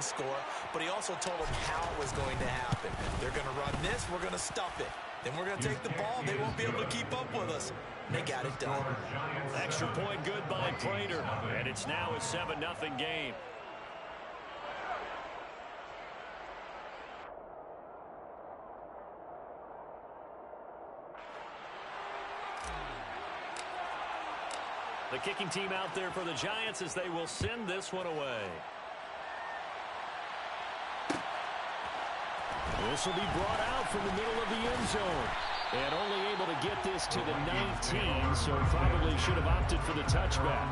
score, but he also told them how it was going to happen. They're going to run this, we're going to stuff it. Then we're going to take the ball, they won't be able to keep up with us. And they got it done. Extra point good by Prater, and it's now a 7-0 game. The kicking team out there for the Giants as they will send this one away. This will be brought out from the middle of the end zone. And only able to get this to the 19, so probably should have opted for the touchback.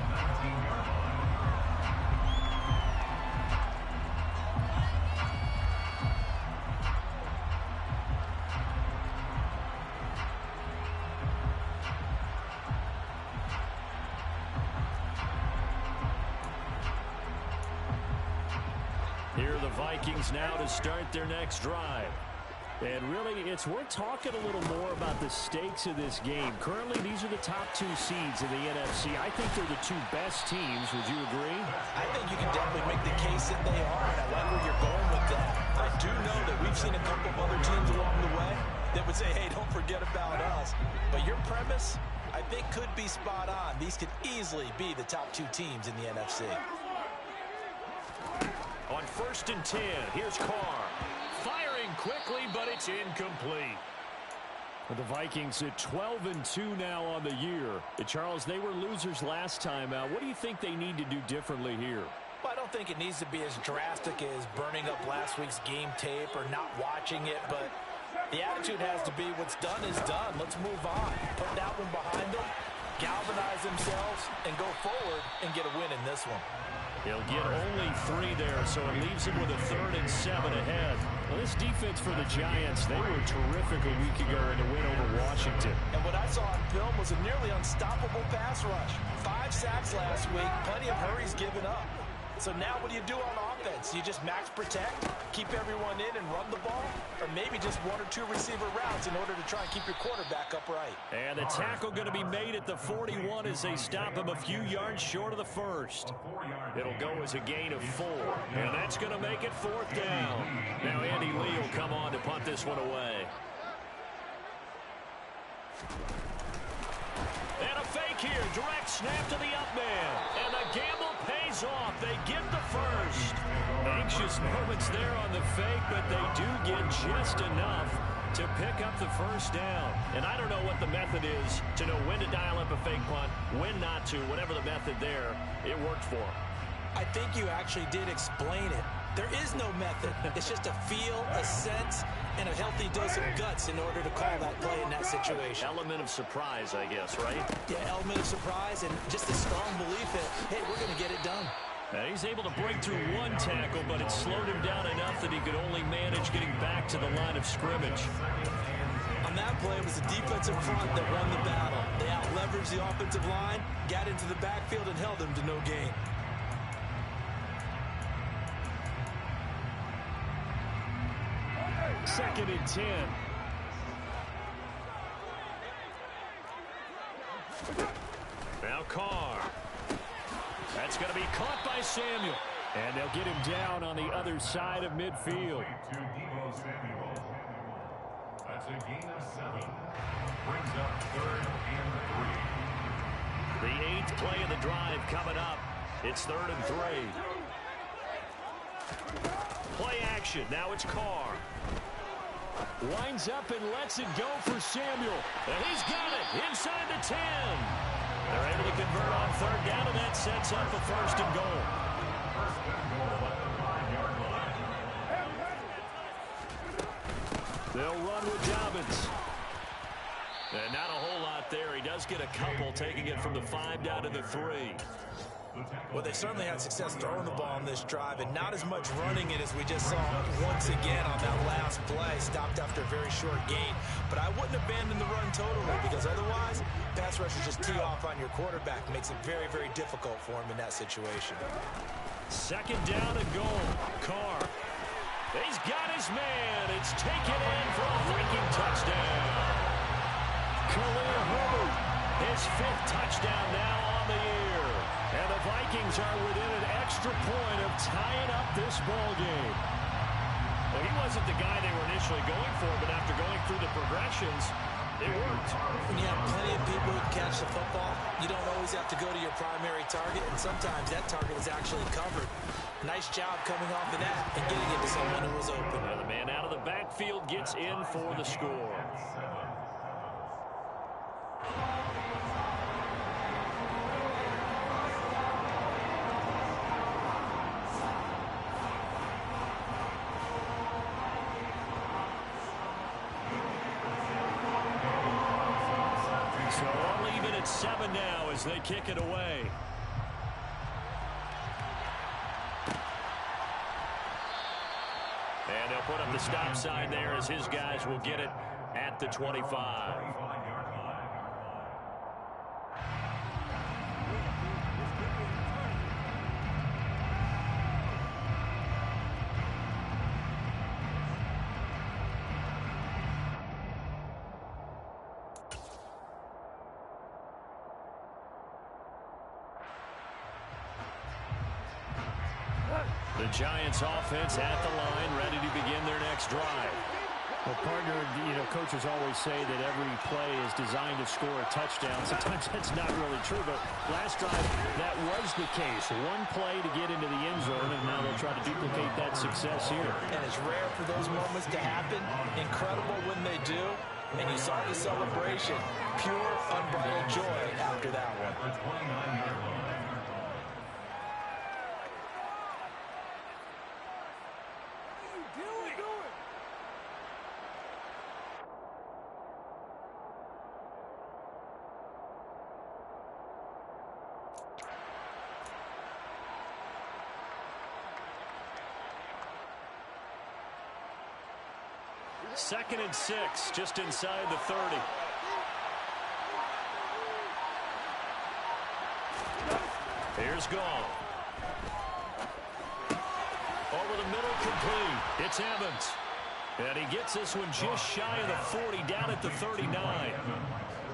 Here are the Vikings now to start their next drive. And really, it's worth talking a little more about the stakes of this game. Currently, these are the top two seeds in the NFC. I think they're the two best teams. Would you agree? I think you can definitely make the case that they are, and I like where you're going with that. I do know that we've seen a couple of other teams along the way that would say, hey, don't forget about us. But your premise, I think, could be spot on. These could easily be the top two teams in the NFC. On 1st and 10, here's Carr. Firing quickly, but it's incomplete. The Vikings at 12-2 now on the year. Charles, they were losers last time out. What do you think they need to do differently here? Well, I don't think it needs to be as drastic as burning up last week's game tape or not watching it, but the attitude has to be what's done is done. Let's move on. Put that one behind them, galvanize themselves, and go forward and get a win in this one. He'll get only 3 there, so it leaves him with a 3rd and 7 ahead. Well, this defense for the Giants, they were terrific a week ago in the win over Washington. And what I saw on film was a nearly unstoppable pass rush. 5 sacks last week, plenty of hurries given up. So now what do you do on offense? You just max protect, keep everyone in and run the ball, or maybe just 1 or 2 receiver routes in order to try and keep your quarterback upright. And the tackle going to be made at the 41 as they stop him a few yards short of the first. It'll go as a gain of 4, and that's going to make it 4th down. Now Andy Lee will come on to punt this one away. And a fake here, direct snap to the up man, and the gamble pays off. They get the first. Anxious moments there on the fake, but they do get just enough to pick up the first down. And I don't know what the method is to know when to dial up a fake punt, when not to, whatever the method there, it worked for them. I think you actually did explain it. There is no method. It's just a feel, a sense, and a healthy dose of guts in order to call that play in that situation. Element of surprise, I guess, right? Yeah, element of surprise and just a strong belief that, hey, we're going to get it done. Now he's able to break through 1 tackle, but it slowed him down enough that he could only manage getting back to the line of scrimmage. On that play, it was the defensive front that won the battle. They out-leveraged the offensive line, got into the backfield, and held them to no gain. Second and 10. Now Carr. That's going to be caught by Samuel. And they'll get him down on the other side of midfield. That's a gain of 7. Brings up 3rd and 3. The 8th play of the drive coming up. It's 3rd and 3. Play action. Now it's Carr. Winds up and lets it go for Samuel. And he's got it inside the 10. They're able to convert on 3rd down, and that sets up a 1st and goal. They'll run with Dobbins. And not a whole lot there. He does get a couple, taking it from the 5 down to the 3. Well, they certainly had success throwing the ball on this drive, and not as much running it as we just saw once again on that last play. Stopped after a very short gain. But I wouldn't abandon the run totally, because otherwise, pass rushers just tee off on your quarterback. Makes it very, very difficult for him in that situation. 2nd down and goal. Carr. He's got his man. It's taken in for a Viking touchdown. Khalil Herbert, his 5th touchdown now on the year. And the Vikings are within an extra point of tying up this ball game. Well, he wasn't the guy they were initially going for, but after going through the progressions, it worked. When you have plenty of people who can catch the football, you don't always have to go to your primary target, and sometimes that target is actually covered. Nice job coming off of that and getting it to someone who was open. Now the man out of the backfield gets in for the score. So all even at 7 now as they kick it away. And they'll put up the stop sign there as his guys will get it at the 25. The Giants offense at the line, ready to begin their next drive. Well, partner, coaches always say that every play is designed to score a touchdown. Sometimes that's not really true, but last drive, that was the case. One play to get into the end zone, and now they'll try to duplicate that success here. And it's rare for those moments to happen. Incredible when they do. And you saw the celebration. Pure, unbridled joy after that one. Second and 6, just inside the 30. Here's Gall. Over the middle, complete. It's Evans. And he gets this one just shy of the 40, down at the 39.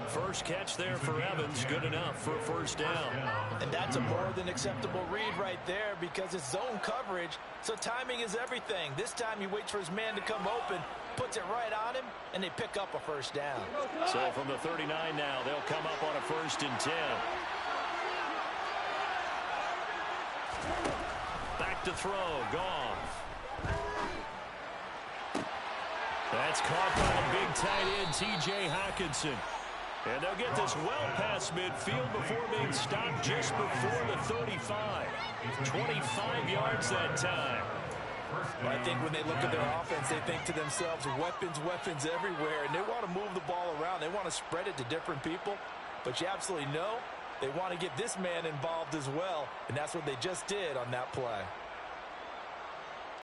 First catch there for Evans, good enough for a first down. And that's a more than acceptable read right there because it's zone coverage, so timing is everything. This time he waits for his man to come open, puts it right on him, and they pick up a first down. So from the 39 now, they'll come up on a 1st and 10. Back to throw, Goff. That's caught by the big tight end, T.J. Hockenson. And they'll get this well past midfield before being stopped just before the 35. 25 yards that time. Well, I think when they look at their offense, they think to themselves, weapons everywhere, and they want to move the ball around. They want to spread it to different people, but you absolutely know they want to get this man involved as well, and that's what they just did on that play.